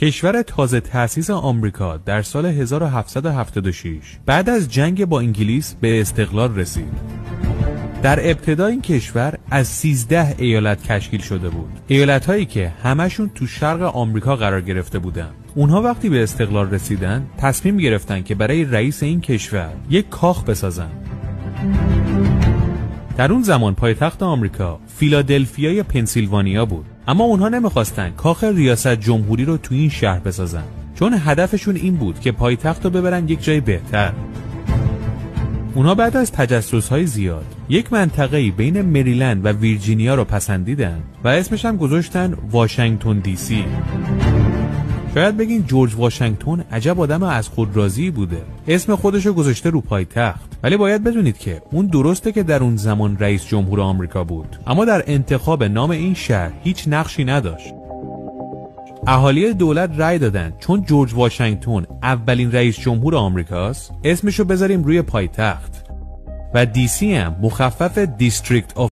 کشور تازه تأسیس آمریکا در سال 1776 بعد از جنگ با انگلیس به استقلال رسید. در ابتدا این کشور از 13 ایالت تشکیل شده بود. ایالت‌هایی که همشون تو شرق آمریکا قرار گرفته بودن. اونها وقتی به استقلال رسیدن تصمیم گرفتن که برای رئیس این کشور یک کاخ بسازن. در اون زمان پایتخت آمریکا فیلادلفیای پنسیلوانیا بود، اما اونها نمیخواستن کاخ ریاست جمهوری رو تو این شهر بسازن، چون هدفشون این بود که پایتخت رو ببرن یک جای بهتر. اونها بعد از تجسس‌های زیاد یک منطقه‌ای بین مریلند و ویرجینیا رو پسندیدن و اسمش هم گذاشتن واشنگتن دی سی. شاید بگین جورج واشنگتن عجب آدم از خود راضی بوده، اسم خودشو گذاشته رو پایتخت، ولی باید بدونید که اون درسته که در اون زمان رئیس جمهور آمریکا بود، اما در انتخاب نام این شهر هیچ نقشی نداشت. اهالی دولت رأی دادن چون جورج واشنگتن اولین رئیس جمهور آمریکاست، اسمشو بذاریم روی پایتخت و دی سی هم مخفف دیستریکت